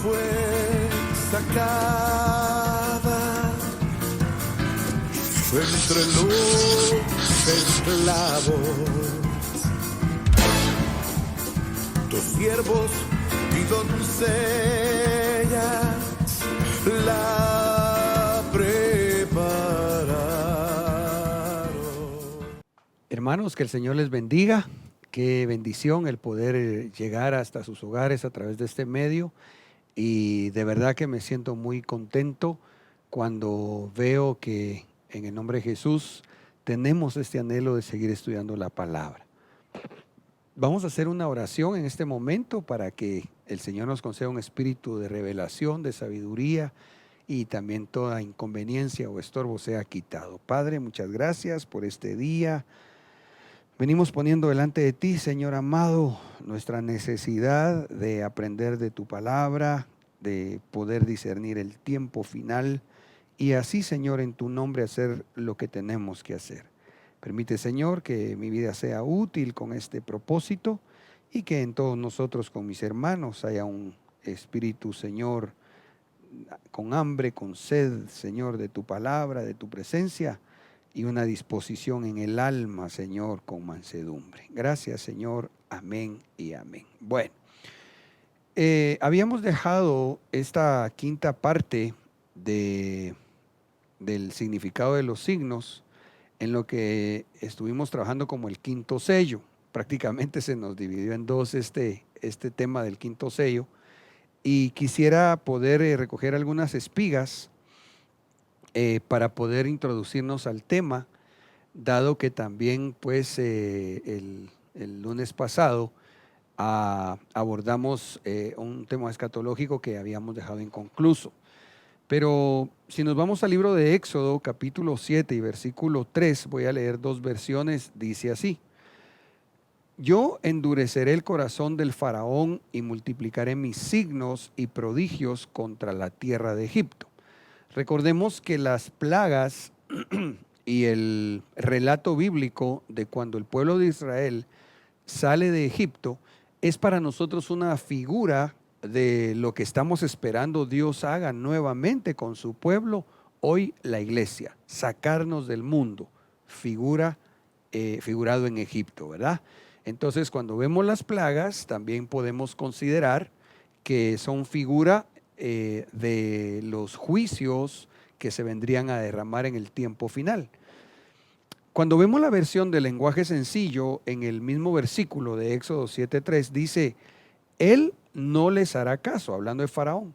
fue sacada entre los esclavos. Tus siervos y doncellas la prepararon. Hermanos, que el Señor les bendiga. Qué bendición el poder llegar hasta sus hogares a través de este medio, y de verdad que me siento muy contento cuando veo que en el nombre de Jesús tenemos este anhelo de seguir estudiando la palabra. Vamos a hacer una oración en este momento para que el Señor nos conceda un espíritu de revelación, de sabiduría, y también toda inconveniencia o estorbo sea quitado. Padre, muchas gracias por este día. Venimos poniendo delante de ti, Señor amado, nuestra necesidad de aprender de tu palabra, de poder discernir el tiempo final y así, Señor, en tu nombre hacer lo que tenemos que hacer. Permite, Señor, que mi vida sea útil con este propósito y que en todos nosotros, con mis hermanos, haya un espíritu, Señor, con hambre, con sed, Señor, de tu palabra, de tu presencia, y una disposición en el alma, Señor, con mansedumbre. Gracias, Señor. Amén y amén. Bueno, habíamos dejado esta quinta parte del significado de los signos en lo que estuvimos trabajando como el quinto sello. Prácticamente se nos dividió en dos este tema del quinto sello, y quisiera poder recoger algunas espigas para poder introducirnos al tema, dado que también pues el lunes pasado abordamos un tema escatológico que habíamos dejado inconcluso. Pero si nos vamos al libro de Éxodo, capítulo 7 y versículo 3, voy a leer dos versiones, dice así: yo endureceré el corazón del faraón y multiplicaré mis signos y prodigios contra la tierra de Egipto. Recordemos que las plagas y el relato bíblico de cuando el pueblo de Israel sale de Egipto es para nosotros una figura de lo que estamos esperando Dios haga nuevamente con su pueblo, hoy la iglesia, sacarnos del mundo, figurado en Egipto, ¿verdad? Entonces, cuando vemos las plagas, también podemos considerar que son figura de los juicios que se vendrían a derramar en el tiempo final. Cuando vemos la versión del lenguaje sencillo, en el mismo versículo de Éxodo 7:3 dice: él no les hará caso, hablando de Faraón,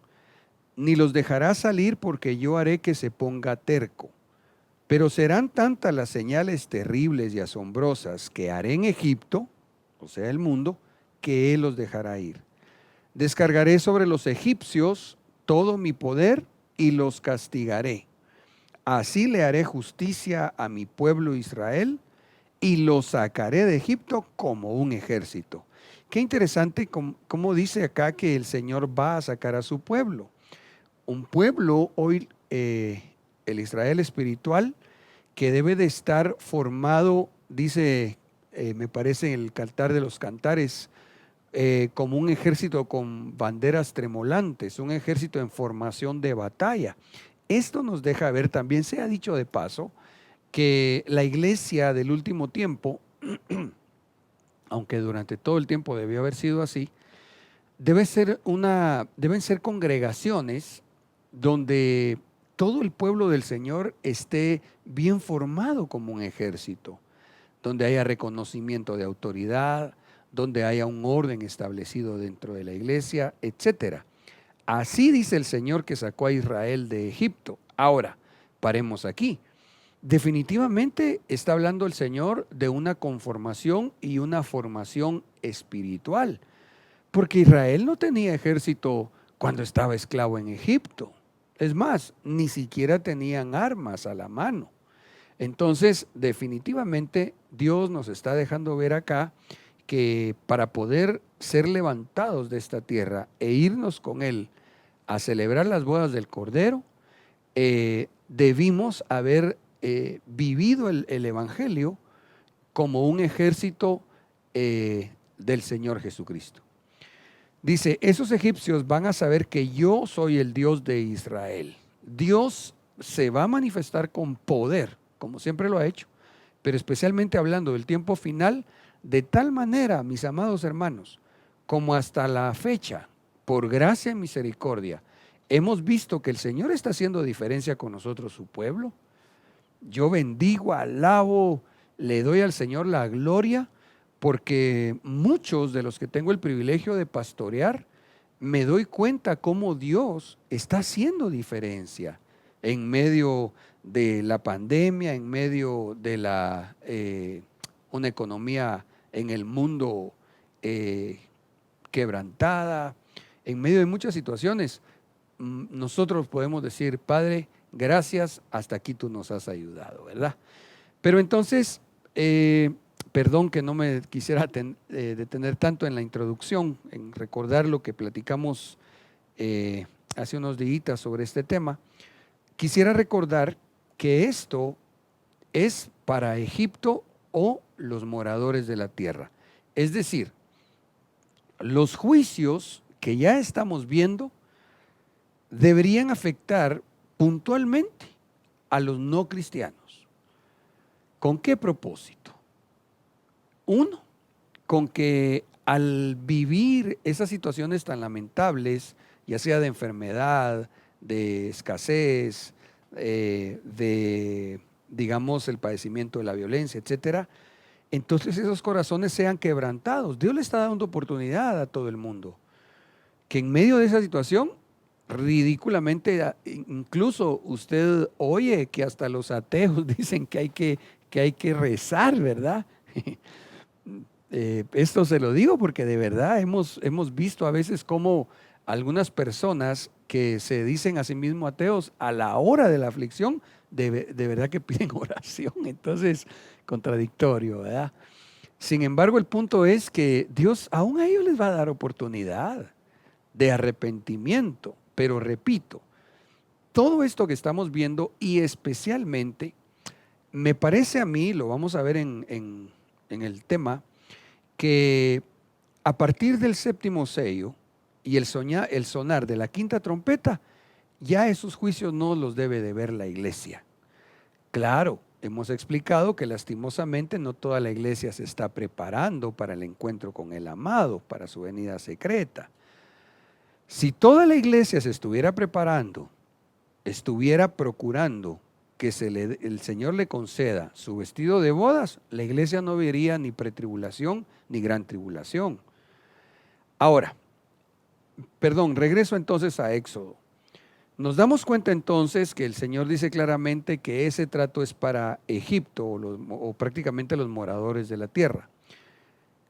ni los dejará salir, porque yo haré que se ponga terco. Pero serán tantas las señales terribles y asombrosas que haré en Egipto, o sea el mundo, que él los dejará ir. Descargaré sobre los egipcios todo mi poder y los castigaré. Así le haré justicia a mi pueblo Israel y los sacaré de Egipto como un ejército. Qué interesante cómo dice acá que el Señor va a sacar a su pueblo. Un pueblo hoy, el Israel espiritual, que debe de estar formado, dice, me parece en el Cantar de los Cantares, como un ejército con banderas tremolantes, un ejército en formación de batalla. Esto nos deja ver, también se ha dicho de paso, que la iglesia del último tiempo, aunque durante todo el tiempo debió haber sido así, deben ser congregaciones donde todo el pueblo del Señor esté bien formado como un ejército, donde haya reconocimiento de autoridad, donde haya un orden establecido dentro de la iglesia, etcétera. Así dice el Señor que sacó a Israel de Egipto. Ahora, paremos aquí. Definitivamente está hablando el Señor de una conformación y una formación espiritual, porque Israel no tenía ejército cuando estaba esclavo en Egipto. Es más, ni siquiera tenían armas a la mano. Entonces, definitivamente Dios nos está dejando ver acá que para poder ser levantados de esta tierra e irnos con Él a celebrar las bodas del Cordero, debimos haber vivido el Evangelio como un ejército del Señor Jesucristo. Dice, esos egipcios van a saber que yo soy el Dios de Israel. Dios se va a manifestar con poder, como siempre lo ha hecho, pero especialmente hablando del tiempo final, de tal manera, mis amados hermanos, como hasta la fecha, por gracia y misericordia, hemos visto que el Señor está haciendo diferencia con nosotros, su pueblo. Yo bendigo, alabo, le doy al Señor la gloria, porque muchos de los que tengo el privilegio de pastorear, me doy cuenta cómo Dios está haciendo diferencia en medio de la pandemia, en medio de una economía en el mundo quebrantada, en medio de muchas situaciones. Nosotros podemos decir, Padre, gracias, hasta aquí tú nos has ayudado, ¿verdad? Pero entonces, perdón que no me quisiera detener tanto en la introducción, en recordar lo que platicamos hace unos días sobre este tema. Quisiera recordar que esto es para Egipto o los moradores de la tierra. Es decir, los juicios que ya estamos viendo deberían afectar puntualmente a los no cristianos. ¿Con qué propósito? Uno, con que al vivir esas situaciones tan lamentables, ya sea de enfermedad, de escasez, de, digamos, el padecimiento de la violencia, etcétera, entonces esos corazones sean quebrantados. Dios le está dando oportunidad a todo el mundo, que en medio de esa situación, ridículamente, incluso usted oye que hasta los ateos dicen que hay que rezar, ¿verdad? Esto se lo digo porque de verdad hemos visto a veces cómo algunas personas que se dicen a sí mismos ateos, a la hora de la aflicción, de verdad que piden oración. Entonces, contradictorio, ¿verdad? Sin embargo, el punto es que Dios aún a ellos les va a dar oportunidad de arrepentimiento. Pero repito, todo esto que estamos viendo, y especialmente, me parece a mí, lo vamos a ver en el tema, que a partir del séptimo sello y el sonar de la quinta trompeta, ya esos juicios no los debe de ver la iglesia. Claro, hemos explicado que lastimosamente no toda la iglesia se está preparando para el encuentro con el amado, para su venida secreta. Si toda la iglesia se estuviera preparando, estuviera procurando que el Señor le conceda su vestido de bodas, la iglesia no vería ni pretribulación ni gran tribulación. Ahora, regreso entonces a Éxodo. Nos damos cuenta entonces que el Señor dice claramente que ese trato es para Egipto o prácticamente los moradores de la tierra.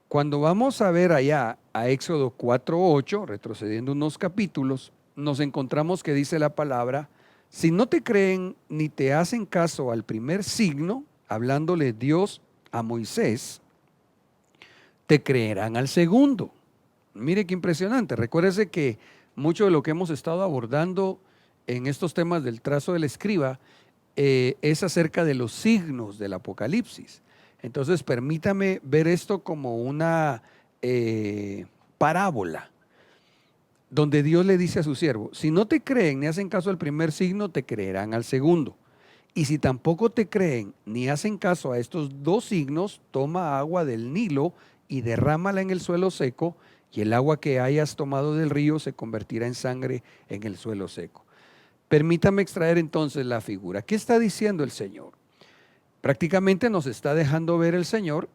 Cuando vamos a ver allá a Éxodo 4:8, retrocediendo unos capítulos, nos encontramos que dice la palabra: si no te creen ni te hacen caso al primer signo, hablándole Dios a Moisés, te creerán al segundo. Mire qué impresionante. Recuérdese que mucho de lo que hemos estado abordando en estos temas del trazo del escriba es acerca de los signos del Apocalipsis. Entonces, permítame ver esto como una parábola, donde Dios le dice a su siervo: si no te creen ni hacen caso al primer signo, te creerán al segundo. Y si tampoco te creen ni hacen caso a estos dos signos, toma agua del Nilo y derrámala en el suelo seco, y el agua que hayas tomado del río se convertirá en sangre en el suelo seco. Permítame extraer entonces la figura. ¿Qué está diciendo el Señor? Prácticamente nos está dejando ver el Señor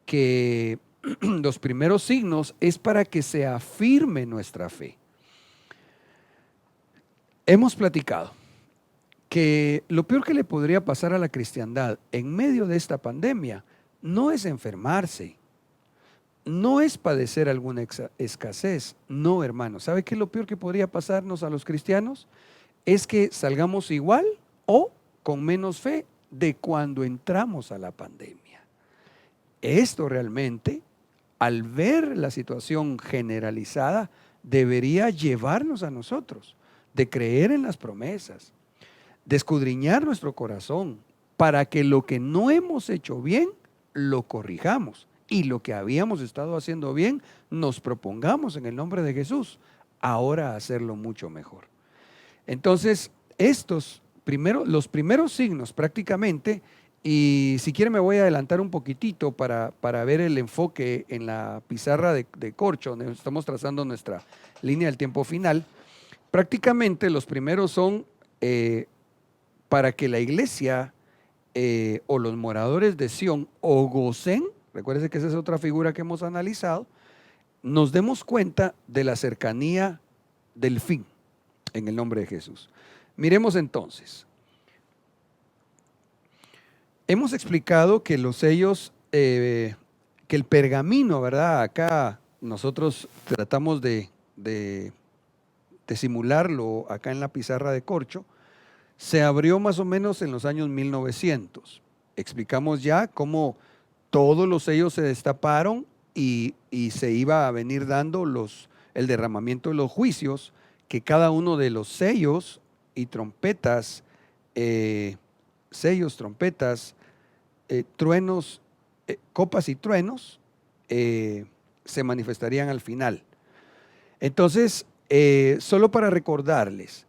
que los primeros signos es para que se afirme nuestra fe. Hemos platicado que lo peor que le podría pasar a la cristiandad en medio de esta pandemia no es enfermarse, no es padecer alguna escasez, no, hermano. ¿Sabe qué es lo peor que podría pasarnos a los cristianos? Es que salgamos igual o con menos fe de cuando entramos a la pandemia. Esto realmente, al ver la situación generalizada, debería llevarnos a nosotros de creer en las promesas, de escudriñar nuestro corazón para que lo que no hemos hecho bien, lo corrijamos y lo que habíamos estado haciendo bien, nos propongamos en el nombre de Jesús ahora hacerlo mucho mejor. Entonces, los primeros signos prácticamente, y si quiere me voy a adelantar un poquitito para ver el enfoque en la pizarra de corcho, donde estamos trazando nuestra línea del tiempo final. Prácticamente los primeros son para que la iglesia o los moradores de Sión o Gosén, recuérdense que esa es otra figura que hemos analizado, nos demos cuenta de la cercanía del fin en el nombre de Jesús. Miremos entonces. Hemos explicado que los sellos, que el pergamino, ¿verdad? Acá nosotros tratamos de simularlo acá en la pizarra de corcho. Se abrió más o menos en los años 1900. Explicamos ya cómo todos los sellos se destaparon y se iba a venir dando el derramamiento de los juicios, que cada uno de los sellos y trompetas, truenos, copas y truenos, se manifestarían al final. Entonces, solo para recordarles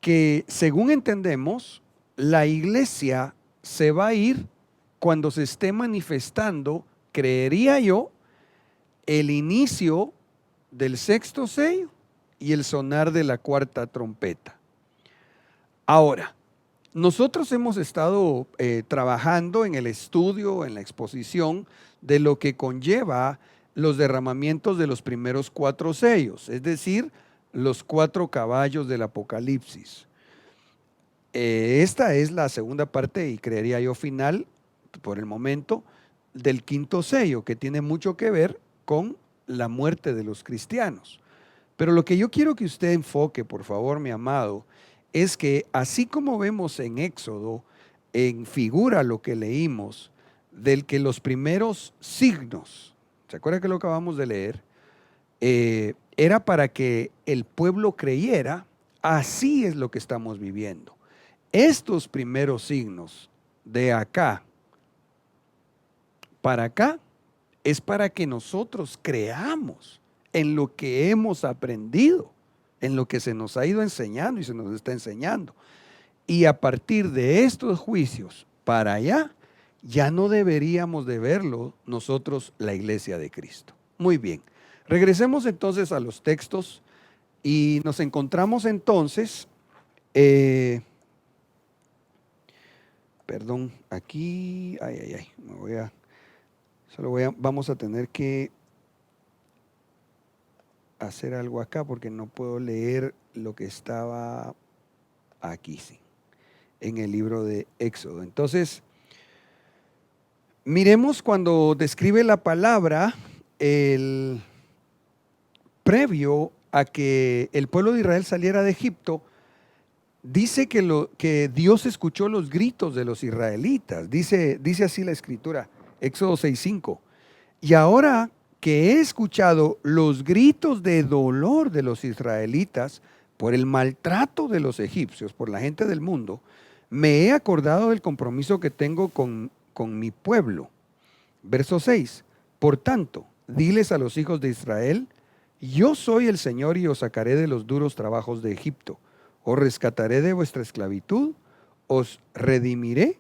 que según entendemos, la iglesia se va a ir cuando se esté manifestando, creería yo, el inicio del sexto sello y el sonar de la cuarta trompeta. Ahora, nosotros hemos estado trabajando en el estudio, en la exposición de lo que conlleva los derramamientos de los primeros 4 sellos, es decir, los 4 caballos del Apocalipsis. Esta es la segunda parte y creería yo final, por el momento, del 5.º sello, que tiene mucho que ver con la muerte de los cristianos. Pero lo que yo quiero que usted enfoque, por favor, mi amado, es que así como vemos en Éxodo, en figura lo que leímos, del que los primeros signos, ¿se acuerda que lo acabamos de leer? Era para que el pueblo creyera, así es lo que estamos viviendo. Estos primeros signos de acá para acá es para que nosotros creamos en lo que hemos aprendido, en lo que se nos ha ido enseñando y se nos está enseñando. Y a partir de estos juicios para allá, ya no deberíamos de verlo nosotros, la iglesia de Cristo. Muy bien, regresemos entonces a los textos y nos encontramos entonces, perdón, aquí, vamos a tener que hacer algo acá porque no puedo leer lo que estaba aquí, sí, en el libro de Éxodo. Entonces, miremos cuando describe la palabra, el previo a que el pueblo de Israel saliera de Egipto, dice que Dios escuchó los gritos de los israelitas. Dice así la escritura, Éxodo 6:5. Y ahora que he escuchado los gritos de dolor de los israelitas por el maltrato de los egipcios, por la gente del mundo, me he acordado del compromiso que tengo con mi pueblo. Verso 6. Por tanto, diles a los hijos de Israel, yo soy el Señor y os sacaré de los duros trabajos de Egipto. Os rescataré de vuestra esclavitud, os redimiré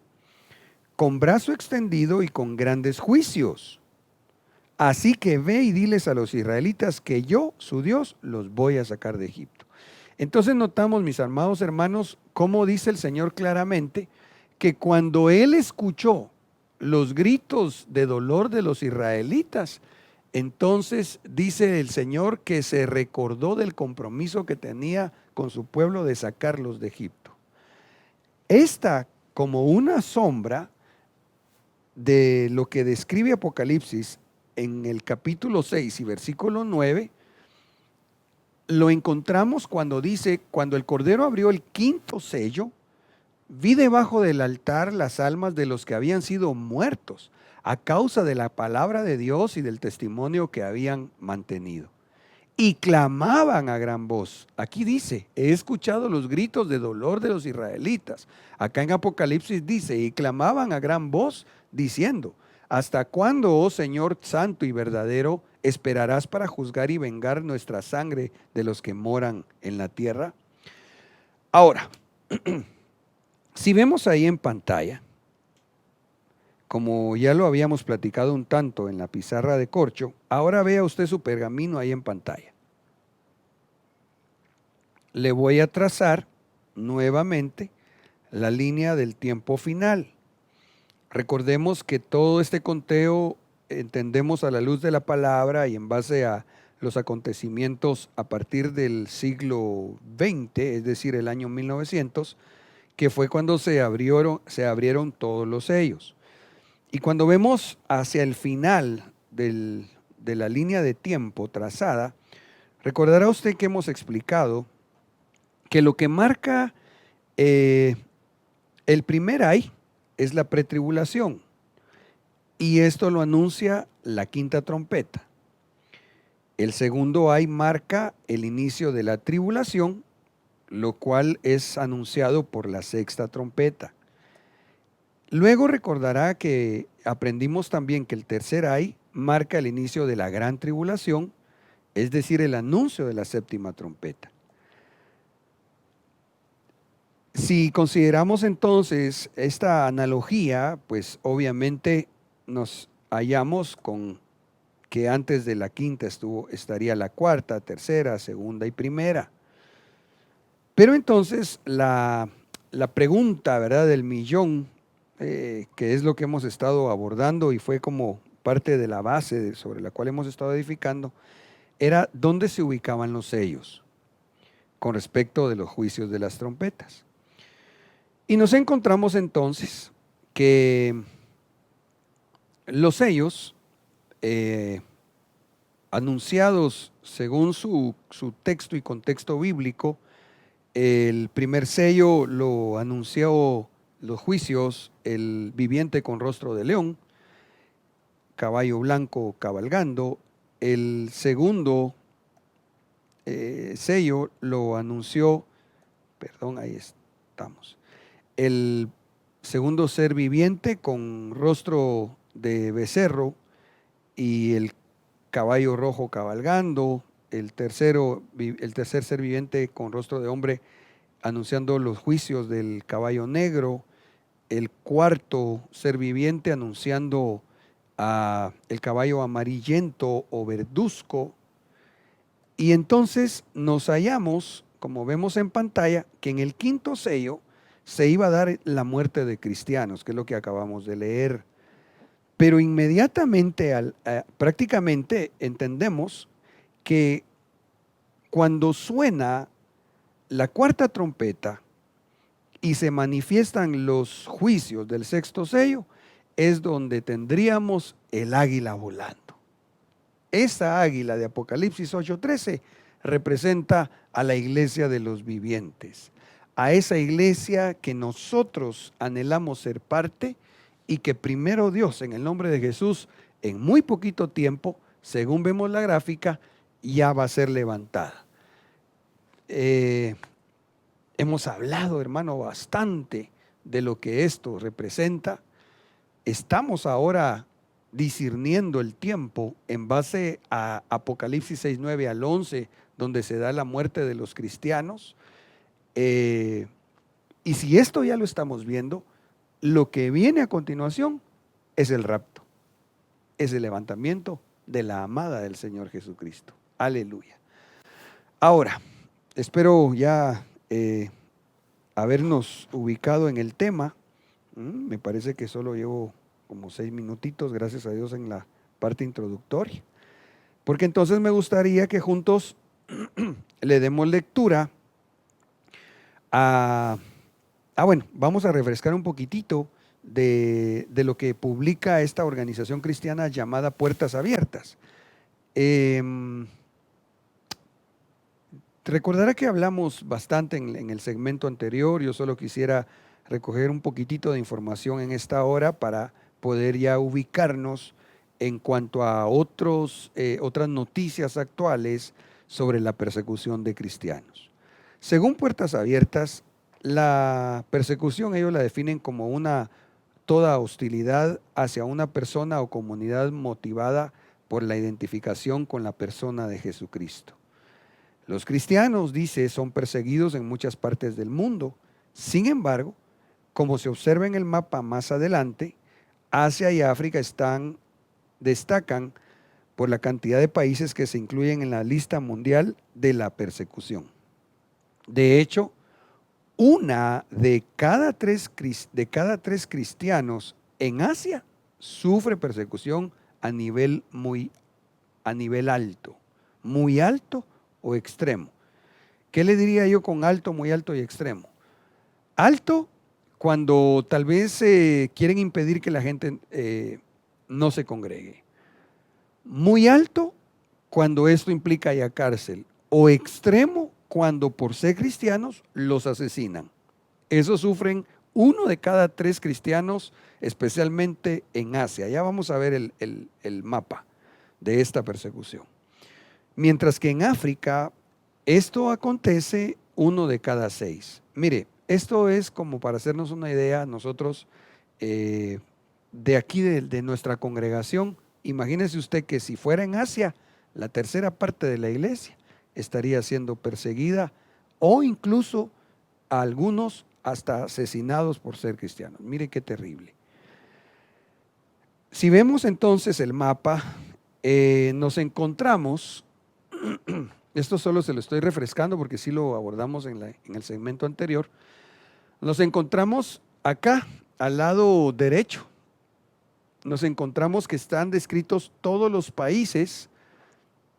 con brazo extendido y con grandes juicios. Así que ve y diles a los israelitas que yo, su Dios, los voy a sacar de Egipto. Entonces notamos, mis amados hermanos, cómo dice el Señor claramente que cuando Él escuchó los gritos de dolor de los israelitas, entonces dice el Señor que se recordó del compromiso que tenía con su pueblo de sacarlos de Egipto. Esta, como una sombra de lo que describe Apocalipsis en el capítulo 6 y versículo 9, lo encontramos cuando dice, cuando el Cordero abrió el 5.º sello, vi debajo del altar las almas de los que habían sido muertos a causa de la palabra de Dios y del testimonio que habían mantenido. Y clamaban a gran voz. Aquí dice, he escuchado los gritos de dolor de los israelitas. Acá en Apocalipsis dice, y clamaban a gran voz diciendo, ¿Hasta cuándo, oh Señor santo y verdadero, esperarás para juzgar y vengar nuestra sangre de los que moran en la tierra? Ahora, si vemos ahí en pantalla, como ya lo habíamos platicado un tanto en la pizarra de corcho, ahora vea usted su pergamino ahí en pantalla. Le voy a trazar nuevamente la línea del tiempo final. Recordemos que todo este conteo entendemos a la luz de la palabra y en base a los acontecimientos a partir del siglo XX, es decir, el año 1900, que fue cuando se abrieron todos los sellos. Y cuando vemos hacia el final de la línea de tiempo trazada, recordará usted que hemos explicado que lo que marca el primer ay es la pretribulación, y esto lo anuncia la quinta trompeta. El segundo ay marca el inicio de la tribulación, lo cual es anunciado por la sexta trompeta. Luego recordará que aprendimos también que el tercer ay marca el inicio de la gran tribulación, es decir, el anuncio de la séptima trompeta. Si consideramos entonces esta analogía, pues obviamente nos hallamos con que antes de la quinta estaría la cuarta, tercera, segunda y primera. Pero entonces la pregunta, ¿verdad?, del millón, que es lo que hemos estado abordando y fue como parte de la base sobre la cual hemos estado edificando, era dónde se ubicaban los sellos con respecto de los juicios de las trompetas. Y nos encontramos entonces que los sellos anunciados según su texto y contexto bíblico, el primer sello lo anunció los juicios, el viviente con rostro de león, caballo blanco cabalgando. El segundo sello lo anunció, ahí estamos, el segundo ser viviente con rostro de becerro y el caballo rojo cabalgando. El tercer ser viviente con rostro de hombre anunciando los juicios del caballo negro. El cuarto ser viviente anunciando el caballo amarillento o verduzco. Y entonces nos hallamos, como vemos en pantalla, que en el quinto sello se iba a dar la muerte de cristianos, que es lo que acabamos de leer. Pero inmediatamente, prácticamente entendemos que cuando suena la cuarta trompeta y se manifiestan los juicios del sexto sello, es donde tendríamos el águila volando. Esa águila de Apocalipsis 8:13 representa a la iglesia de los vivientes, a esa iglesia que nosotros anhelamos ser parte y que primero Dios, en el nombre de Jesús, en muy poquito tiempo, según vemos la gráfica, ya va a ser levantada. Hemos hablado, hermano, bastante de lo que esto representa. Estamos ahora discerniendo el tiempo en base a Apocalipsis 6:9 al 11, donde se da la muerte de los cristianos. Y si esto ya lo estamos viendo, lo que viene a continuación es el rapto, es el levantamiento de la amada del Señor Jesucristo. Aleluya. Ahora, espero ya habernos ubicado en el tema. Me parece que solo llevo como 6 minutitos, gracias a Dios, en la parte introductoria. Porque entonces me gustaría que juntos le demos lectura bueno, vamos a refrescar un poquitito de lo que publica esta organización cristiana llamada Puertas Abiertas. Recordará que hablamos bastante en el segmento anterior. Yo solo quisiera recoger un poquitito de información en esta hora para poder ya ubicarnos en cuanto a otras noticias actuales sobre la persecución de cristianos. Según Puertas Abiertas, la persecución ellos la definen como una toda hostilidad hacia una persona o comunidad motivada por la identificación con la persona de Jesucristo. Los cristianos, dice, son perseguidos en muchas partes del mundo. Sin embargo, como se observa en el mapa más adelante, Asia y África destacan por la cantidad de países que se incluyen en la lista mundial de la persecución. De hecho, una de cada tres cristianos en Asia sufre persecución a nivel alto, muy alto o extremo. ¿Qué le diría yo con alto, muy alto y extremo? Alto, cuando tal vez quieren impedir que la gente no se congregue. Muy alto, cuando esto implica ya cárcel. O extremo, cuando por ser cristianos los asesinan. Eso sufren uno de cada tres cristianos, especialmente en Asia. Ya vamos a ver el mapa de esta persecución. Mientras que en África, esto acontece uno de cada 6. Mire, esto es como para hacernos una idea, nosotros de aquí de nuestra congregación, imagínese usted que si fuera en Asia, la tercera parte de la iglesia estaría siendo perseguida o incluso a algunos hasta asesinados por ser cristianos. Mire qué terrible. Si vemos entonces el mapa, nos encontramos, esto solo se lo estoy refrescando porque sí lo abordamos en el segmento anterior, nos encontramos acá, al lado derecho, nos encontramos que están descritos todos los países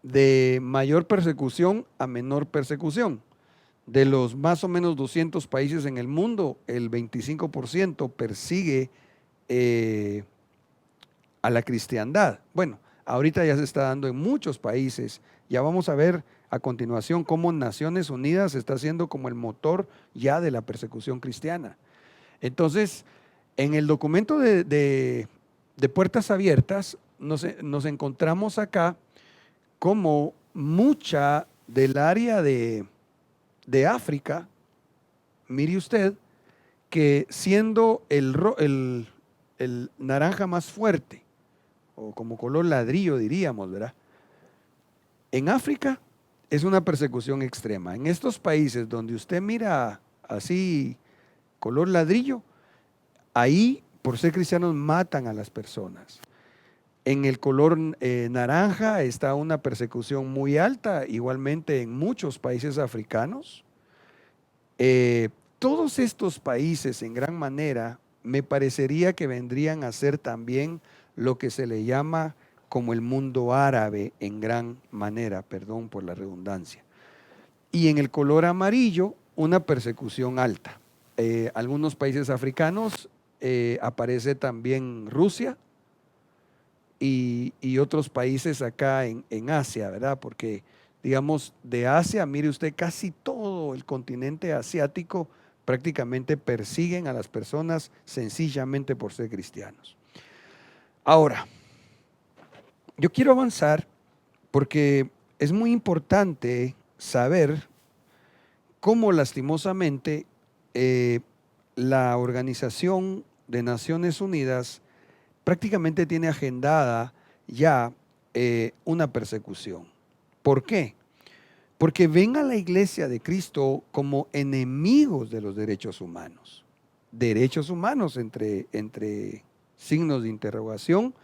de mayor persecución a menor persecución. De los más o menos 200 países en el mundo, el 25% persigue a la cristiandad. Bueno, ahorita ya se está dando en muchos países. Ya vamos a ver a continuación cómo Naciones Unidas está siendo como el motor ya de la persecución cristiana. Entonces, en el documento de Puertas Abiertas, nos encontramos acá como mucha del área de África, mire usted, que siendo el naranja más fuerte, o como color ladrillo diríamos, ¿verdad? En África es una persecución extrema. En estos países donde usted mira así color ladrillo, ahí por ser cristianos matan a las personas. En el color naranja está una persecución muy alta, igualmente en muchos países africanos. Todos estos países en gran manera me parecería que vendrían a ser también lo que se le llama como el mundo árabe en gran manera, perdón por la redundancia. Y en el color amarillo, una persecución alta. Algunos países africanos, aparece también Rusia y otros países acá en Asia, ¿verdad? Porque, digamos, de Asia, mire usted, casi todo el continente asiático prácticamente persiguen a las personas sencillamente por ser cristianos. Ahora, yo quiero avanzar porque es muy importante saber cómo lastimosamente la Organización de Naciones Unidas prácticamente tiene agendada ya una persecución. ¿Por qué? Porque ven a la iglesia de Cristo como enemigos de los derechos humanos. Derechos humanos entre signos de interrogación,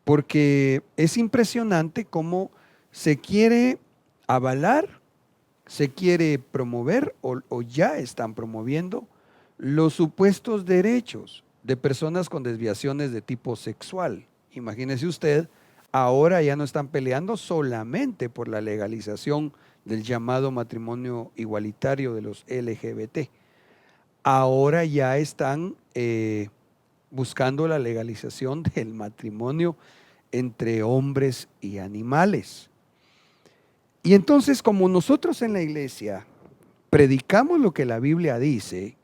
porque es impresionante cómo se quiere avalar, se quiere promover o ya están promoviendo los supuestos derechos de personas con desviaciones de tipo sexual. Imagínese usted, ahora ya no están peleando solamente por la legalización del llamado matrimonio igualitario de los LGBT. Ahora ya están buscando la legalización del matrimonio entre hombres y animales. Y entonces, como nosotros en la iglesia predicamos lo que la Biblia dice,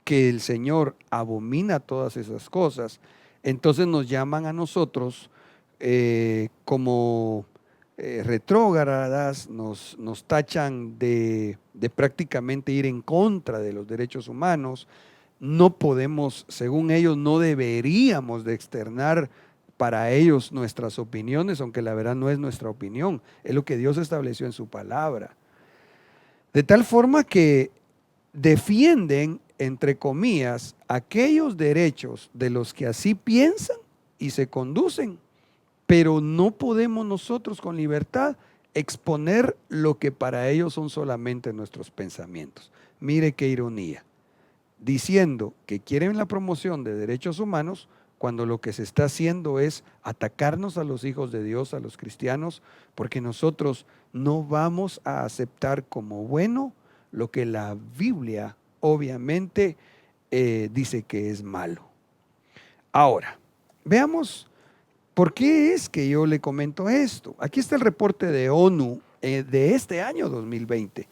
que el Señor abomina todas esas cosas, entonces nos llaman a nosotros como retrógradas, nos tachan de prácticamente ir en contra de los derechos humanos, no podemos, según ellos, no deberíamos de externar para ellos nuestras opiniones, aunque la verdad no es nuestra opinión, es lo que Dios estableció en su palabra. De tal forma que defienden, entre comillas, aquellos derechos de los que así piensan y se conducen, pero no podemos nosotros con libertad exponer lo que para ellos son solamente nuestros pensamientos. Mire qué ironía, diciendo que quieren la promoción de derechos humanos cuando lo que se está haciendo es atacarnos a los hijos de Dios, a los cristianos, porque nosotros no vamos a aceptar como bueno lo que la Biblia obviamente dice que es malo. Ahora, veamos por qué es que yo le comento esto. Aquí está el reporte de ONU de este año 2020.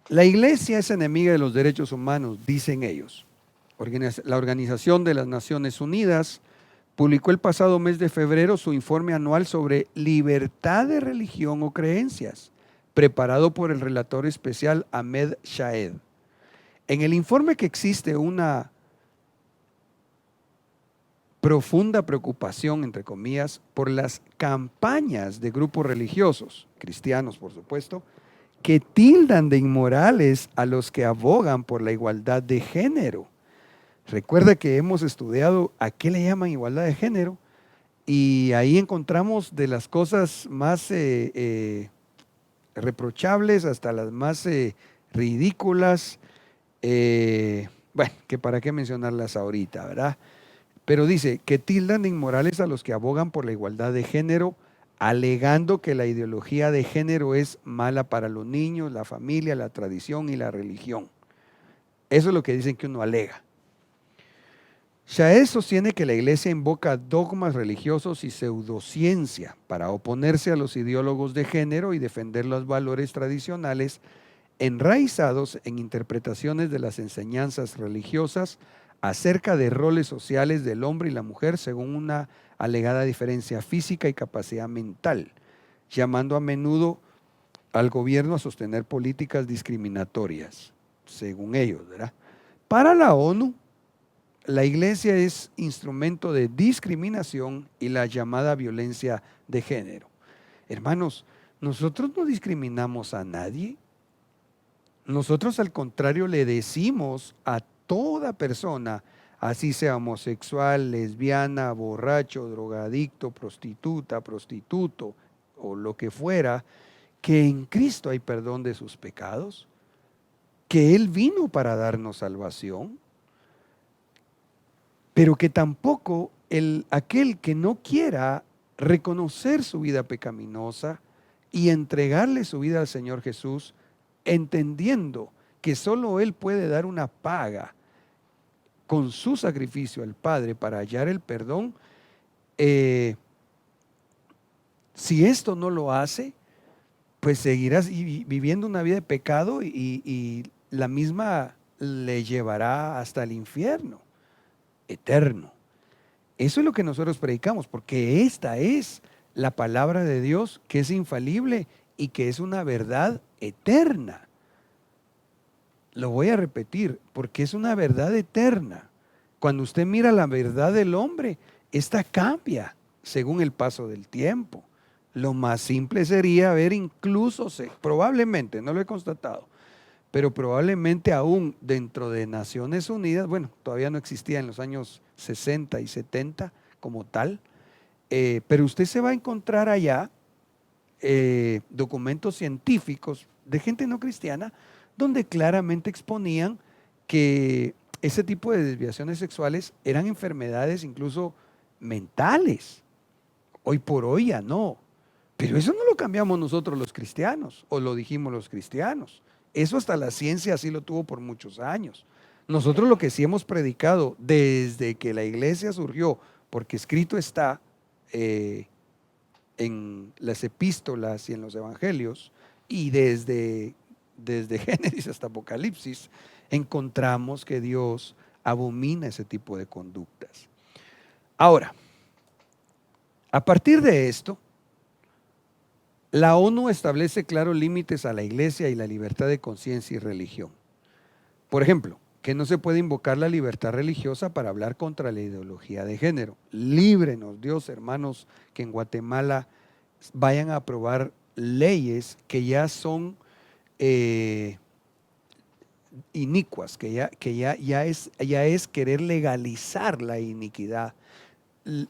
La iglesia es enemiga de los derechos humanos, dicen ellos. La Organización de las Naciones Unidas publicó el pasado mes de febrero su informe anual sobre libertad de religión o creencias, preparado por el relator especial Ahmed Shahed. En el informe que existe una profunda preocupación, entre comillas, por las campañas de grupos religiosos, cristianos por supuesto, que tildan de inmorales a los que abogan por la igualdad de género. Recuerda que hemos estudiado a qué le llaman igualdad de género y ahí encontramos de las cosas más reprochables hasta las más ridículas, bueno, que para qué mencionarlas ahorita, ¿verdad? Pero dice que tildan de inmorales a los que abogan por la igualdad de género, alegando que la ideología de género es mala para los niños, la familia, la tradición y la religión. Eso es lo que dicen que uno alega. Shahed sostiene que la iglesia invoca dogmas religiosos y pseudociencia para oponerse a los ideólogos de género y defender los valores tradicionales enraizados en interpretaciones de las enseñanzas religiosas acerca de roles sociales del hombre y la mujer según una alegada diferencia física y capacidad mental, llamando a menudo al gobierno a sostener políticas discriminatorias, según ellos, ¿verdad? Para la ONU, la iglesia es instrumento de discriminación y la llamada violencia de género. Hermanos, nosotros no discriminamos a nadie. Nosotros al contrario le decimos a toda persona, así sea homosexual, lesbiana, borracho, drogadicto, prostituta, prostituto o lo que fuera, que en Cristo hay perdón de sus pecados, que Él vino para darnos salvación, pero que tampoco aquel que no quiera reconocer su vida pecaminosa y entregarle su vida al Señor Jesús, entendiendo que solo Él puede dar una paga con su sacrificio al Padre para hallar el perdón, si esto no lo hace, pues seguirás viviendo una vida de pecado y la misma le llevará hasta el infierno eterno. Eso es lo que nosotros predicamos, porque esta es la palabra de Dios que es infalible y que es una verdad eterna. Lo voy a repetir, porque es una verdad eterna. Cuando usted mira la verdad del hombre, esta cambia según el paso del tiempo. Lo más simple sería ver incluso, probablemente, no lo he constatado, pero probablemente aún dentro de Naciones Unidas, bueno, todavía no existía en los años 60 y 70 como tal, pero usted se va a encontrar allá documentos científicos de gente no cristiana donde claramente exponían que ese tipo de desviaciones sexuales eran enfermedades incluso mentales. Hoy por hoy ya no, pero eso no lo cambiamos nosotros los cristianos, o lo dijimos los cristianos. Eso hasta la ciencia así lo tuvo por muchos años. Nosotros lo que sí hemos predicado desde que la iglesia surgió, porque escrito está en las epístolas y en los evangelios, y desde Génesis hasta Apocalipsis, encontramos que Dios abomina ese tipo de conductas. Ahora, a partir de esto, la ONU establece claros límites a la iglesia y la libertad de conciencia y religión. Por ejemplo, que no se puede invocar la libertad religiosa para hablar contra la ideología de género. Líbrenos, Dios, hermanos, que en Guatemala vayan a aprobar leyes que ya son inicuas, ya es querer legalizar la iniquidad.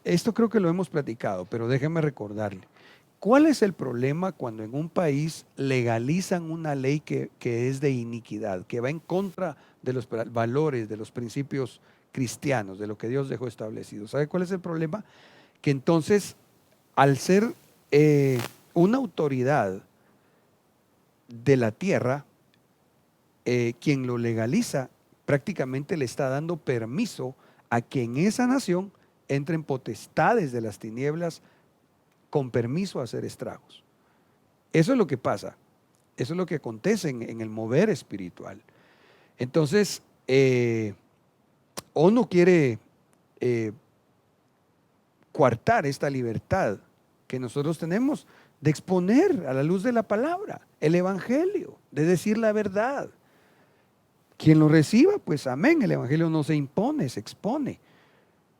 Esto creo que lo hemos platicado, pero déjeme recordarle. ¿Cuál es el problema cuando en un país legalizan una ley que es de iniquidad, que va en contra de los valores, de los principios cristianos, de lo que Dios dejó establecido? ¿Sabe cuál es el problema? Que entonces, al ser una autoridad de la tierra, quien lo legaliza prácticamente le está dando permiso a que en esa nación entren potestades de las tinieblas con permiso a hacer estragos. Eso es lo que pasa, eso es lo que acontece en el mover espiritual. Entonces, ONU quiere coartar esta libertad que nosotros tenemos de exponer a la luz de la palabra el evangelio, de decir la verdad. Quien lo reciba, pues amén, el evangelio no se impone, se expone.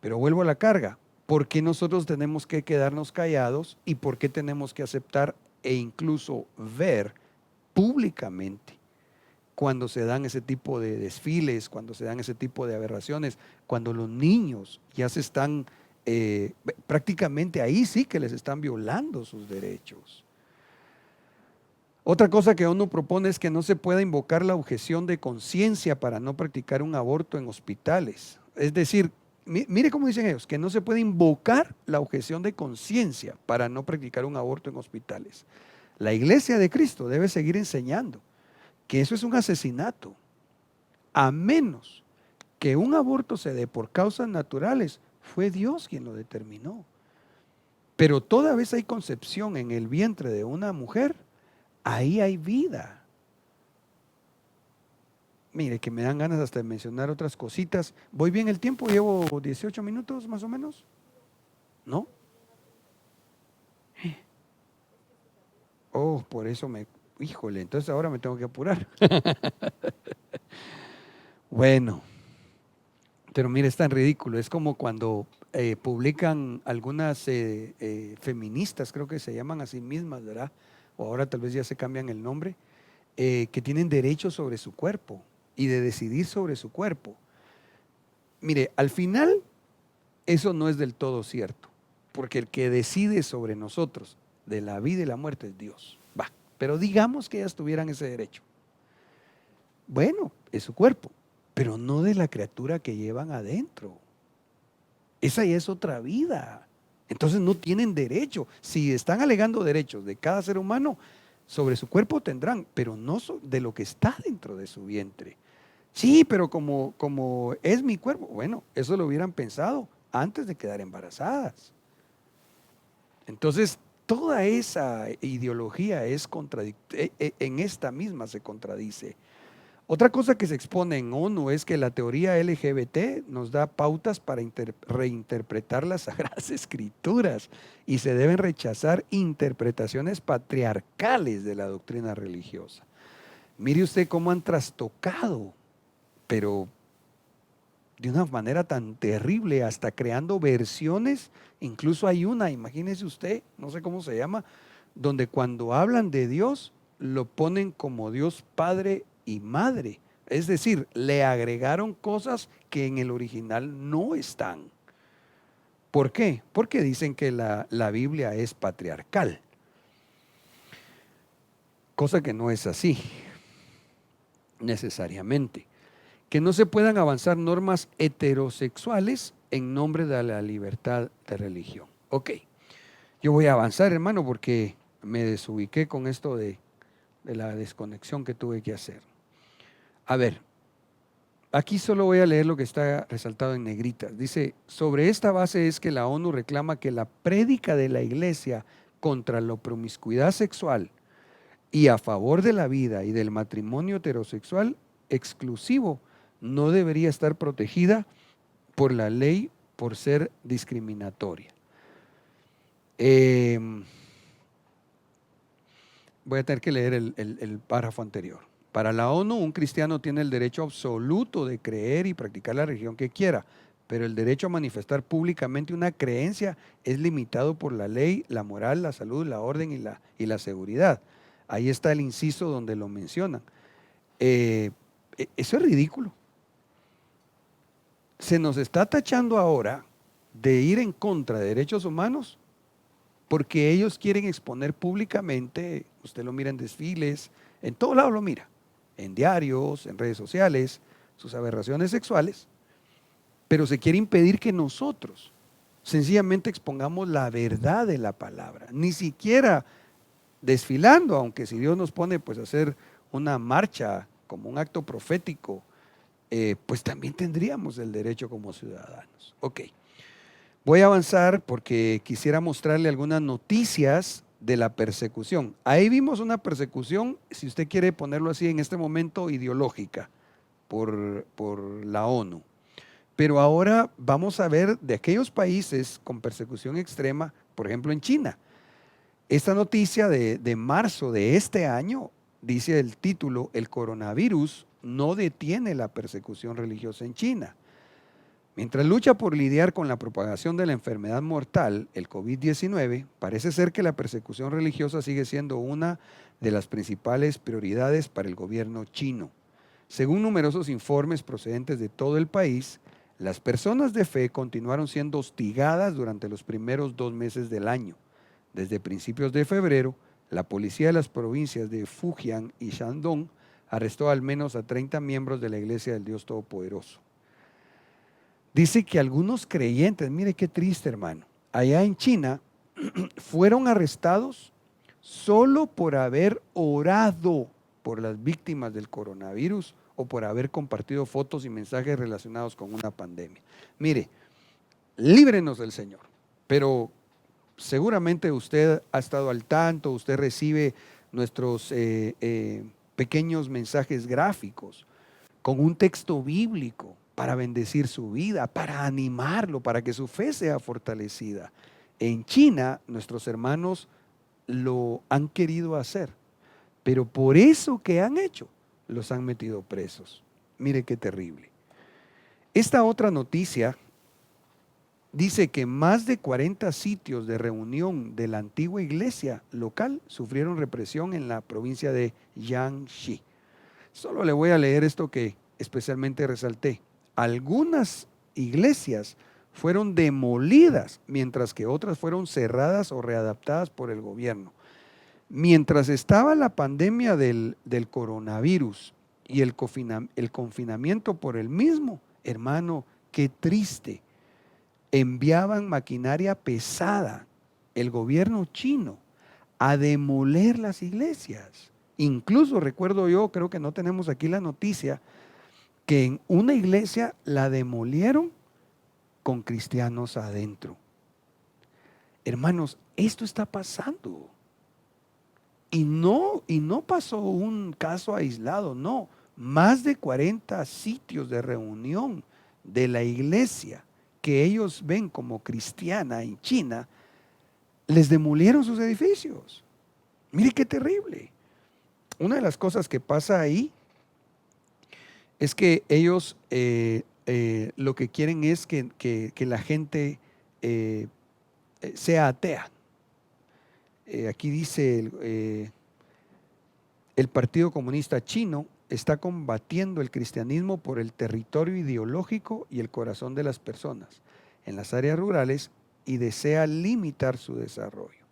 Pero vuelvo a la carga. ¿Por qué nosotros tenemos que quedarnos callados y por qué tenemos que aceptar e incluso ver públicamente cuando se dan ese tipo de desfiles, cuando se dan ese tipo de aberraciones, cuando los niños ya se están, prácticamente ahí sí que les están violando sus derechos? Otra cosa que ONU propone es que no se pueda invocar la objeción de conciencia para no practicar un aborto en hospitales. Es decir, mire cómo dicen ellos, que no se puede invocar la objeción de conciencia para no practicar un aborto en hospitales. La Iglesia de Cristo debe seguir enseñando que eso es un asesinato, a menos que un aborto se dé por causas naturales. Fue Dios quien lo determinó. Pero toda vez hay concepción en el vientre de una mujer, ahí hay vida. Mire, que me dan ganas hasta de mencionar otras cositas. ¿Voy bien el tiempo? ¿Llevo 18 minutos más o menos? ¿No? Oh, por eso híjole, entonces ahora me tengo que apurar. Bueno, pero mire, es tan ridículo. Es como cuando publican algunas feministas, creo que se llaman a sí mismas, ¿verdad? O ahora tal vez ya se cambian el nombre, que tienen derecho sobre su cuerpo y de decidir sobre su cuerpo. Mire, al final eso no es del todo cierto, porque el que decide sobre nosotros de la vida y la muerte es Dios. Va, pero digamos que ellas tuvieran ese derecho. Bueno, es su cuerpo, pero no de la criatura que llevan adentro. Esa ya es otra vida. Entonces no tienen derecho. Si están alegando derechos de cada ser humano, sobre su cuerpo tendrán, pero no de lo que está dentro de su vientre. Sí, pero como es mi cuerpo, bueno, eso lo hubieran pensado antes de quedar embarazadas. Entonces, toda esa ideología es en esta misma se contradice. Otra cosa que se expone en ONU es que la teoría LGBT nos da pautas para reinterpretar las Sagradas Escrituras y se deben rechazar interpretaciones patriarcales de la doctrina religiosa. Mire usted cómo han trastocado, pero de una manera tan terrible, hasta creando versiones. Incluso hay una, imagínese usted, no sé cómo se llama, donde cuando hablan de Dios lo ponen como Dios Padre y Madre. Es decir, le agregaron cosas que en el original no están. ¿Por qué? Porque dicen que la Biblia es patriarcal, cosa que no es así necesariamente. Que no se puedan avanzar normas heterosexuales en nombre de la libertad de religión. Ok, yo voy a avanzar, hermano, porque me desubiqué con esto de la desconexión que tuve que hacer. A ver, aquí solo voy a leer lo que está resaltado en negritas. Dice, sobre esta base es que la ONU reclama que la prédica de la iglesia contra la promiscuidad sexual y a favor de la vida y del matrimonio heterosexual exclusivo no debería estar protegida por la ley por ser discriminatoria. Voy a tener que leer el párrafo anterior Para la ONU, un cristiano tiene el derecho absoluto de creer y practicar la religión que quiera, pero el derecho a manifestar públicamente una creencia es limitado por la ley, la moral, la salud, la orden y la seguridad. Ahí está el inciso donde lo mencionan. Eso es ridículo. Se nos está tachando ahora de ir en contra de derechos humanos porque ellos quieren exponer públicamente, usted lo mira en desfiles, en todo lado lo mira, en diarios, en redes sociales, sus aberraciones sexuales, pero se quiere impedir que nosotros sencillamente expongamos la verdad de la palabra, ni siquiera desfilando, aunque si Dios nos pone pues a hacer una marcha como un acto profético, pues también tendríamos el derecho como ciudadanos. Ok, voy a avanzar porque quisiera mostrarle algunas noticias de la persecución. Ahí vimos una persecución, si usted quiere ponerlo así en este momento, ideológica por la ONU. Pero ahora vamos a ver de aquellos países con persecución extrema, por ejemplo en China. Esta noticia de marzo de este año dice el título: el coronavirus no detiene la persecución religiosa en China. Mientras lucha por lidiar con la propagación de la enfermedad mortal, el COVID-19, parece ser que la persecución religiosa sigue siendo una de las principales prioridades para el gobierno chino. Según numerosos informes procedentes de todo el país, las personas de fe continuaron siendo hostigadas durante los primeros 2 meses del año. Desde principios de febrero, la policía de las provincias de Fujian y Shandong arrestó al menos a 30 miembros de la Iglesia del Dios Todopoderoso. Dice que algunos creyentes, mire qué triste hermano, allá en China fueron arrestados solo por haber orado por las víctimas del coronavirus o por haber compartido fotos y mensajes relacionados con una pandemia. Mire, líbrenos del Señor, pero seguramente usted ha estado al tanto, usted recibe nuestros pequeños mensajes gráficos con un texto bíblico para bendecir su vida, para animarlo, para que su fe sea fortalecida. En China, nuestros hermanos lo han querido hacer, pero por eso que han hecho, los han metido presos. Mire qué terrible. Esta otra noticia dice que más de 40 sitios de reunión de la antigua iglesia local sufrieron represión en la provincia de Jiangxi. Solo le voy a leer esto que especialmente resalté. Algunas iglesias fueron demolidas, mientras que otras fueron cerradas o readaptadas por el gobierno. Mientras estaba la pandemia del coronavirus y el confinamiento por el mismo, hermano, qué triste. Enviaban maquinaria pesada, el gobierno chino, a demoler las iglesias. Incluso recuerdo yo, creo que no tenemos aquí la noticia, que en una iglesia la demolieron con cristianos adentro. Hermanos, esto está pasando. Y no pasó un caso aislado, no. Más de 40 sitios de reunión de la iglesia que ellos ven como cristiana en China, les demolieron sus edificios. Mire qué terrible. Una de las cosas que pasa ahí es que ellos lo que quieren es que la gente sea atea. Aquí dice el Partido Comunista Chino está combatiendo el cristianismo por el territorio ideológico y el corazón de las personas en las áreas rurales y desea limitar su desarrollo.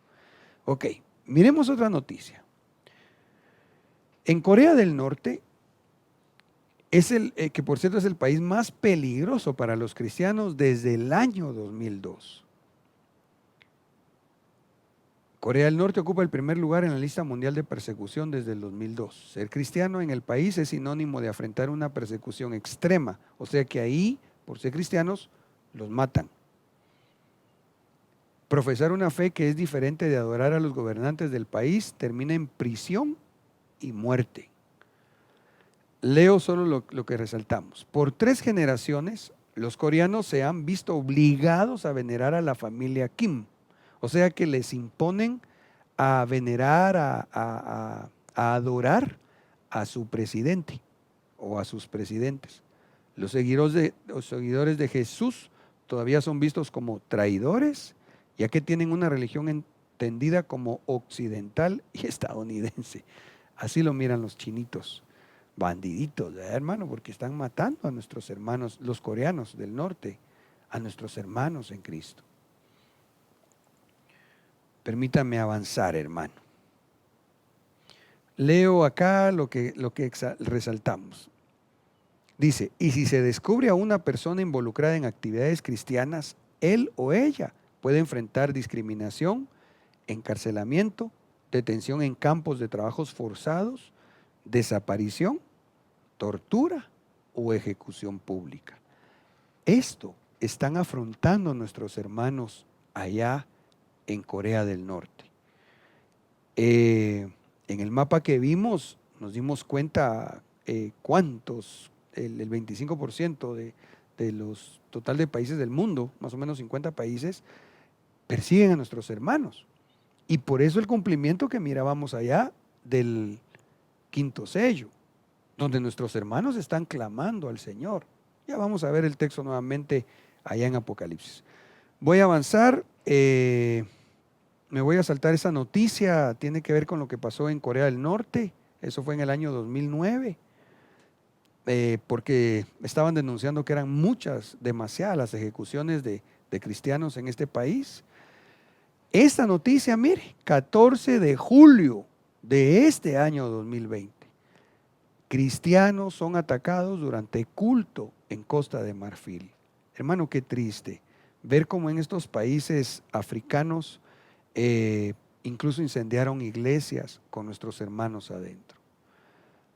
Ok, miremos otra noticia. En Corea del Norte, que por cierto es el país más peligroso para los cristianos desde el año 2002. Corea del Norte ocupa el primer lugar en la lista mundial de persecución desde el 2002. Ser cristiano en el país es sinónimo de afrontar una persecución extrema, o sea que ahí, por ser cristianos, los matan. Profesar una fe que es diferente de adorar a los gobernantes del país termina en prisión y muerte. Leo solo lo que resaltamos. Por 3 generaciones, los coreanos se han visto obligados a venerar a la familia Kim. O sea que les imponen a venerar, a adorar a su presidente o a sus presidentes. Los seguidores de Jesús todavía son vistos como traidores, ya que tienen una religión entendida como occidental y estadounidense. Así lo miran los chinitos, bandiditos, ¿verdad, hermano? Porque están matando a nuestros hermanos, los coreanos del norte, a nuestros hermanos en Cristo. Permítame avanzar, hermano. Leo acá lo que resaltamos. Dice, y si se descubre a una persona involucrada en actividades cristianas, él o ella puede enfrentar discriminación, encarcelamiento, detención en campos de trabajos forzados, desaparición, tortura o ejecución pública. Esto están afrontando nuestros hermanos allá en Corea del Norte. En el mapa que vimos nos dimos cuenta cuántos, el 25% de los total de países del mundo, más o menos 50 países, persiguen a nuestros hermanos. Y por eso el cumplimiento que mirábamos allá del quinto sello, donde nuestros hermanos están clamando al Señor. Ya vamos a ver el texto nuevamente allá en Apocalipsis. Voy a avanzar, me voy a saltar esa noticia, tiene que ver con lo que pasó en Corea del Norte, eso fue en el año 2009, porque estaban denunciando que eran muchas, demasiadas las ejecuciones de cristianos en este país. Esta noticia, mire, 14 de julio de este año 2020. Cristianos son atacados durante culto en Costa de Marfil. Hermano, qué triste ver cómo en estos países africanos incluso incendiaron iglesias con nuestros hermanos adentro.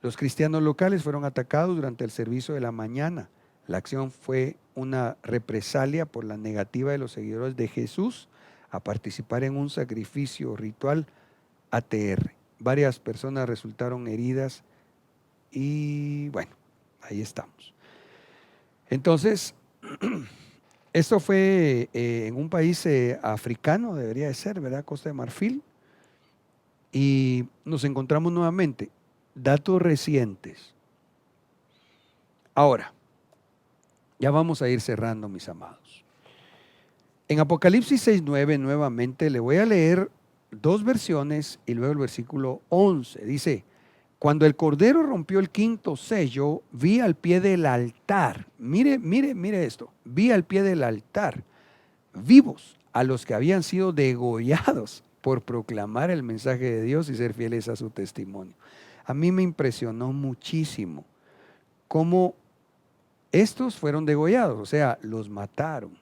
Los cristianos locales fueron atacados durante el servicio de la mañana. La acción fue una represalia por la negativa de los seguidores de Jesús a participar en un sacrificio ritual ATR. Varias personas resultaron heridas y bueno, ahí estamos. Entonces, esto fue en un país africano, debería de ser, ¿verdad? Costa de Marfil. Y nos encontramos nuevamente, datos recientes. Ahora, ya vamos a ir cerrando, mis amados. En Apocalipsis 6:9 nuevamente le voy a leer dos versiones y luego el versículo 11. Dice, cuando el Cordero rompió el quinto sello, vi al pie del altar. Mire esto. Vi al pie del altar vivos a los que habían sido degollados por proclamar el mensaje de Dios y ser fieles a su testimonio. A mí me impresionó muchísimo cómo estos fueron degollados, o sea, los mataron,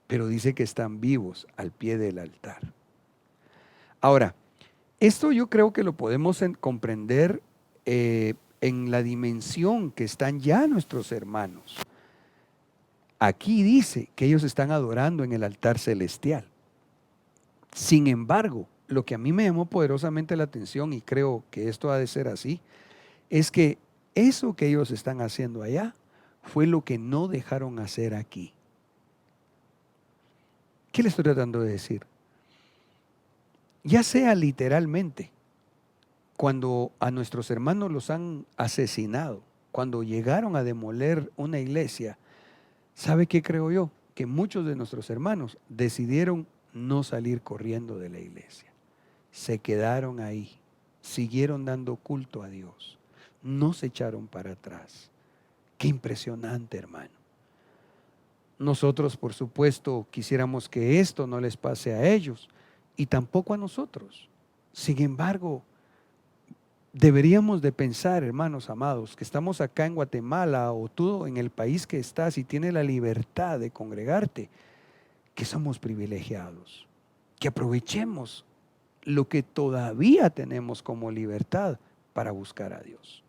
pero dice que están vivos al pie del altar. Ahora, esto yo creo que lo podemos comprender en la dimensión que están ya nuestros hermanos. Aquí dice que ellos están adorando en el altar celestial. Sin embargo, lo que a mí me llamó poderosamente la atención, y creo que esto ha de ser así, es que eso que ellos están haciendo allá fue lo que no dejaron hacer aquí. ¿Qué le estoy tratando de decir? Ya sea literalmente, cuando a nuestros hermanos los han asesinado, cuando llegaron a demoler una iglesia, ¿sabe qué creo yo? Que muchos de nuestros hermanos decidieron no salir corriendo de la iglesia. Se quedaron ahí, siguieron dando culto a Dios, no se echaron para atrás. Qué impresionante, hermano. Nosotros, por supuesto, quisiéramos que esto no les pase a ellos y tampoco a nosotros. Sin embargo, deberíamos de pensar, hermanos amados, que estamos acá en Guatemala o tú en el país que estás y tienes la libertad de congregarte, que somos privilegiados, que aprovechemos lo que todavía tenemos como libertad para buscar a Dios.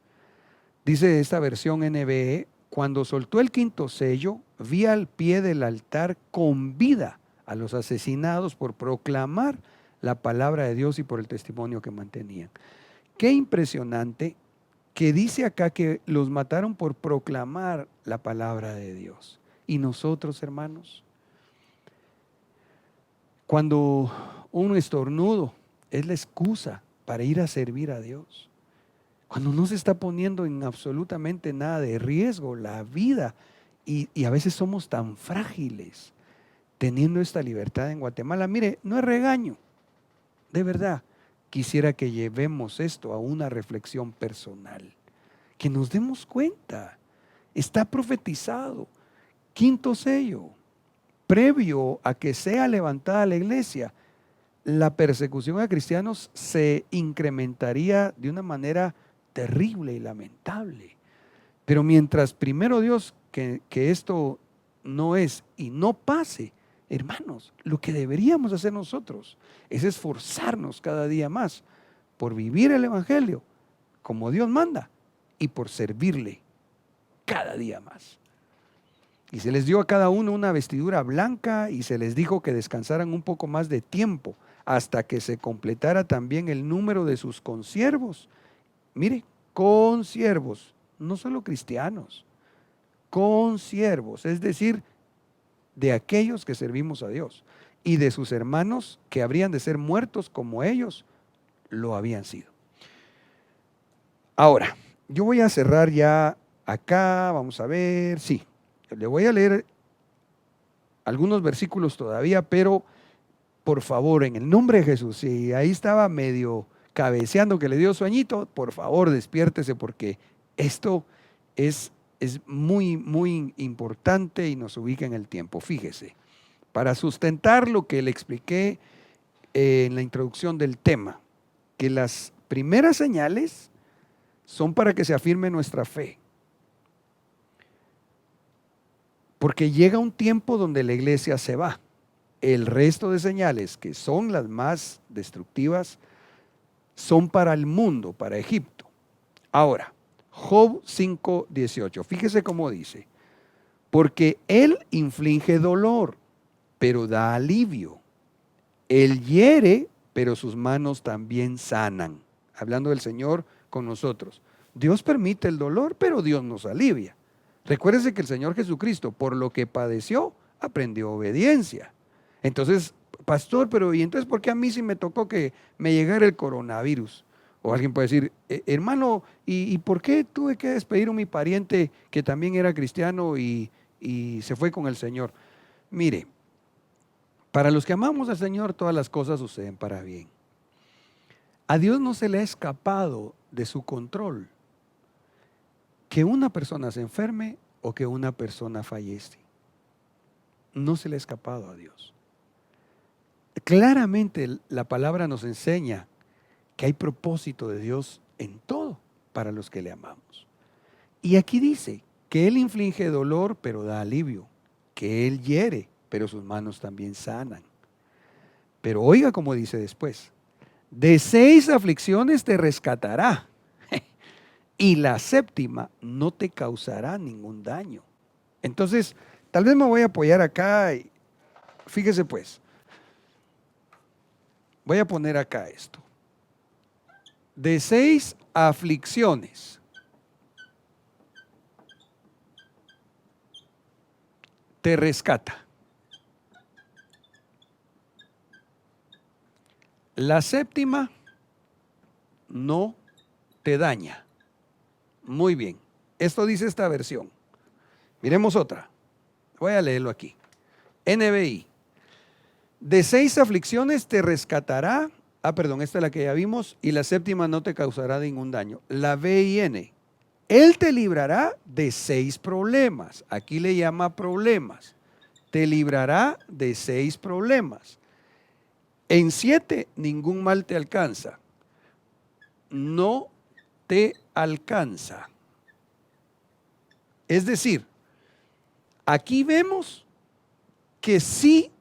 Dice esta versión NBE, cuando soltó el quinto sello, vi al pie del altar con vida a los asesinados por proclamar la palabra de Dios y por el testimonio que mantenían. Qué impresionante que dice acá que los mataron por proclamar la palabra de Dios. Y nosotros, hermanos, cuando un estornudo es la excusa para ir a servir a Dios, Cuando no se está poniendo en absolutamente nada de riesgo la vida. Y a veces somos tan frágiles teniendo esta libertad en Guatemala. Mire, no es regaño, de verdad. Quisiera que llevemos esto a una reflexión personal, que nos demos cuenta. Está profetizado, quinto sello, previo a que sea levantada la iglesia, la persecución a cristianos se incrementaría de una manera terrible y lamentable. Pero mientras primero Dios que esto no es y no pase, hermanos, lo que deberíamos hacer nosotros es esforzarnos cada día más por vivir el Evangelio como Dios manda y por servirle cada día más. Y se les dio a cada uno una vestidura blanca y se les dijo que descansaran un poco más de tiempo hasta que se completara también el número de sus consiervos. Mire, consiervos, no solo cristianos, consiervos, es decir, de aquellos que servimos a Dios y de sus hermanos que habrían de ser muertos como ellos lo habían sido. Ahora, yo voy a cerrar ya acá, vamos a ver, sí, le voy a leer algunos versículos todavía, pero por favor, en el nombre de Jesús, si ahí estaba medio cabeceando que le dio sueñito, por favor despiértese porque esto es muy, muy importante y nos ubica en el tiempo. Fíjese, para sustentar lo que le expliqué en la introducción del tema, que las primeras señales son para que se afirme nuestra fe. Porque llega un tiempo donde la iglesia se va. El resto de señales, que son las más destructivas, son para el mundo, para Egipto. Ahora, Job 5:18, fíjese cómo dice, porque Él inflige dolor, pero da alivio. Él hiere, pero sus manos también sanan. Hablando del Señor con nosotros. Dios permite el dolor, pero Dios nos alivia. Recuérdese que el Señor Jesucristo, por lo que padeció, aprendió obediencia. Entonces, pastor, pero ¿y entonces por qué a mí sí me tocó que me llegara el coronavirus? O alguien puede decir, hermano, ¿y por qué tuve que despedir a mi pariente que también era cristiano y se fue con el Señor? Mire, para los que amamos al Señor, todas las cosas suceden para bien. A Dios no se le ha escapado de su control que una persona se enferme o que una persona fallece. No se le ha escapado a Dios. Claramente la palabra nos enseña que hay propósito de Dios en todo para los que le amamos. Y aquí dice que Él inflige dolor, pero da alivio, que Él hiere, pero sus manos también sanan. Pero oiga como dice después, de 6 aflicciones te rescatará, y la séptima no te causará ningún daño. Entonces, tal vez me voy a apoyar acá, y fíjese pues, voy a poner acá esto. De 6 aflicciones te rescata. La séptima no te daña. Muy bien. Esto dice esta versión. Miremos otra. Voy a leerlo aquí. NBI. De 6 aflicciones te rescatará. Esta es la que ya vimos. Y la séptima no te causará ningún daño. La BIN. Él te librará de 6 problemas. Aquí le llama problemas. Te librará de 6 problemas. En 7 ningún mal te alcanza. No te alcanza. Es decir, aquí vemos que sí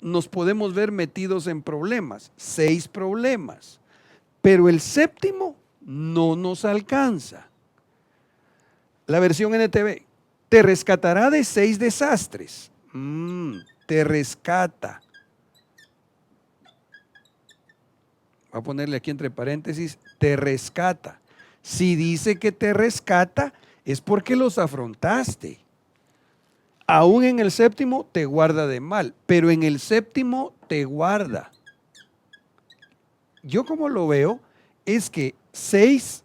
nos podemos ver metidos en problemas, 6 problemas, pero el séptimo no nos alcanza. La versión NTV, te rescatará de 6 desastres. Te rescata. Voy a ponerle aquí entre paréntesis, te rescata. Si dice que te rescata, es porque los afrontaste. Aún en el séptimo te guarda de mal, pero en el séptimo te guarda. Yo como lo veo, es que 6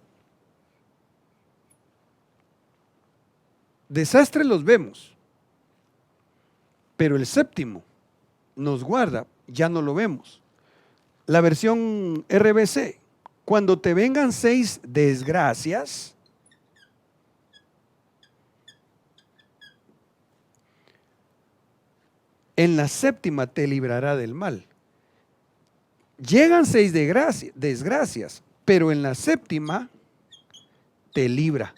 Desastres los vemos, pero el séptimo nos guarda, ya no lo vemos. La versión RBC, cuando te vengan 6 desgracias, en la séptima te librará del mal. Llegan 6 desgracias, pero en la séptima te libra.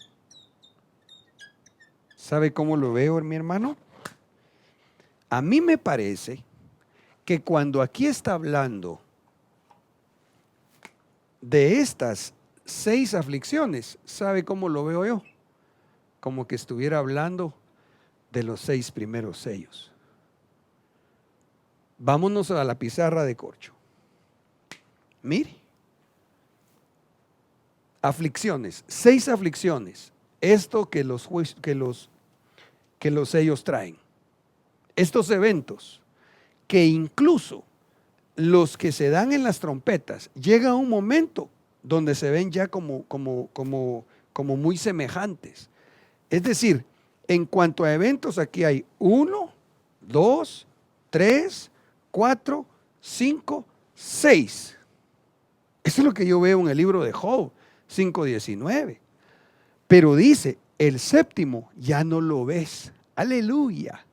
¿Sabe cómo lo veo, mi hermano? A mí me parece que cuando aquí está hablando de estas 6 aflicciones, ¿sabe cómo lo veo yo? Como que estuviera hablando de los 6 primeros sellos. Vámonos a la pizarra de corcho. Mire, aflicciones, 6 aflicciones. Esto que los sellos traen. Estos eventos que incluso los que se dan en las trompetas, llega un momento donde se ven ya como muy semejantes. Es decir, en cuanto a eventos, aquí hay 1, 2, 3, 4, 5, 6. Eso es lo que yo veo en el libro de Job 5:19. Pero dice, el séptimo ya no lo ves. Aleluya.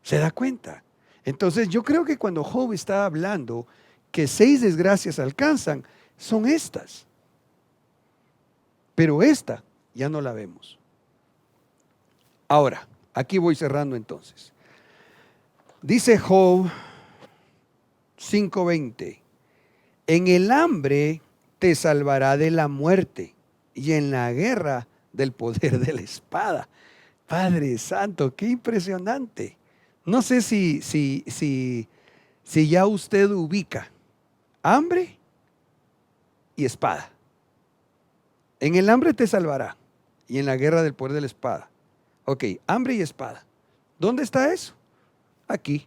¿Se da cuenta? Entonces yo creo que cuando Job está hablando que 6 desgracias alcanzan, son estas. Pero esta ya no la vemos. Ahora, aquí voy cerrando entonces. Dice Job 5:20, en el hambre te salvará de la muerte y en la guerra del poder de la espada. Padre Santo, qué impresionante. No sé si ya usted ubica hambre y espada. En el hambre te salvará y en la guerra del poder de la espada. Ok, hambre y espada. ¿Dónde está eso? Aquí.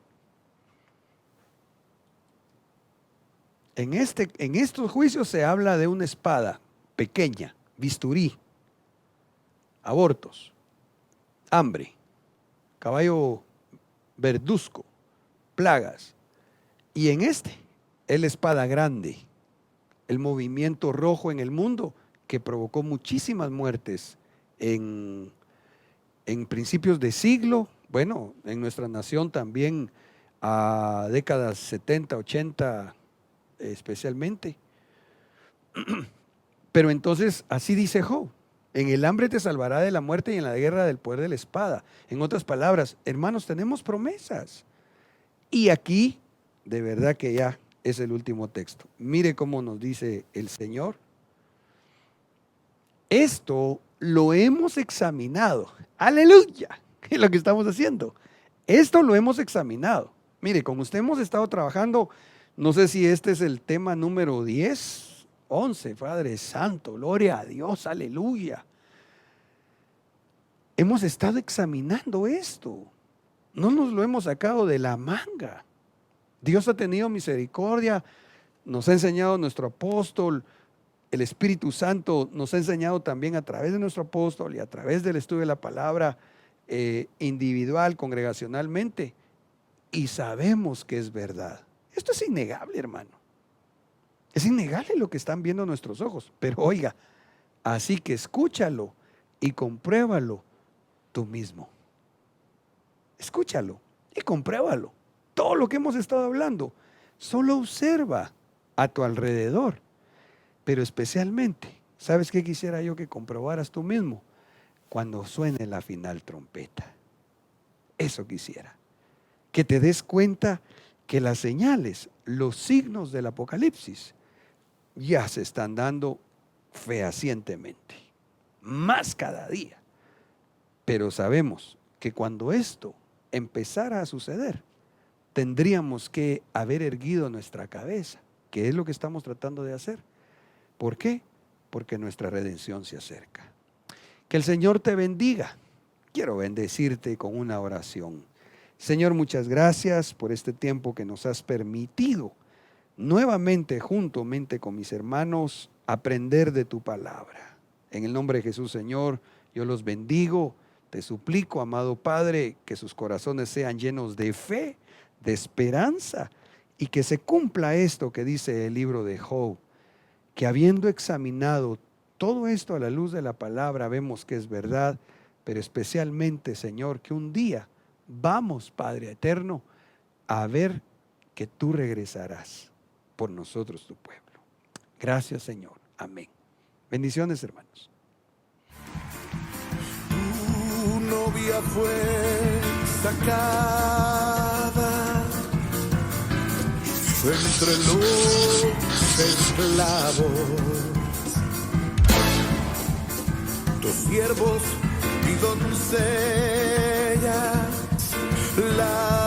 En estos juicios se habla de una espada pequeña, bisturí, abortos, hambre, caballo verduzco, plagas. Y en es la espada grande, el movimiento rojo en el mundo que provocó muchísimas muertes en principios de siglo, bueno, en nuestra nación también a décadas 70, 80 especialmente. Pero entonces así dice Job, en el hambre te salvará de la muerte y en la guerra del poder de la espada. En otras palabras, hermanos, tenemos promesas. Y aquí, de verdad que ya es el último texto. Mire cómo nos dice el Señor. Esto lo hemos examinado. Aleluya, es lo que estamos haciendo. Esto lo hemos examinado. Mire, con usted hemos estado trabajando, no sé si este es el tema número 10, 11, Padre Santo, gloria a Dios, aleluya. Hemos estado examinando esto. No nos lo hemos sacado de la manga. Dios ha tenido misericordia, nos ha enseñado nuestro apóstol, el Espíritu Santo nos ha enseñado también a través de nuestro apóstol y a través del estudio de la palabra individual, congregacionalmente, y sabemos que es verdad. Esto es innegable, hermano. Es innegable lo que están viendo nuestros ojos. Pero oiga, así que escúchalo y compruébalo tú mismo. Escúchalo y compruébalo. Todo lo que hemos estado hablando, solo observa a tu alrededor. Pero especialmente, ¿sabes qué quisiera yo que comprobaras tú mismo? Cuando suene la final trompeta. Eso quisiera. Que te des cuenta que las señales, los signos del Apocalipsis, ya se están dando fehacientemente. Más cada día. Pero sabemos que cuando esto empezara a suceder, tendríamos que haber erguido nuestra cabeza, que es lo que estamos tratando de hacer. ¿Por qué? Porque nuestra redención se acerca. Que el Señor te bendiga. Quiero bendecirte con una oración. Señor, muchas gracias por este tiempo que nos has permitido nuevamente, juntamente con mis hermanos, aprender de tu palabra. En el nombre de Jesús, Señor, yo los bendigo. Te suplico, amado Padre, que sus corazones sean llenos de fe, de esperanza, y que se cumpla esto que dice el libro de Job, que habiendo examinado todo esto a la luz de la palabra, vemos que es verdad, pero especialmente, Señor, que un día vamos, Padre eterno, a ver que tú regresarás por nosotros, tu pueblo. Gracias, Señor. Amén. Bendiciones, hermanos. Tu novia fue sacada entre los esclavos, tus siervos y doncellas, la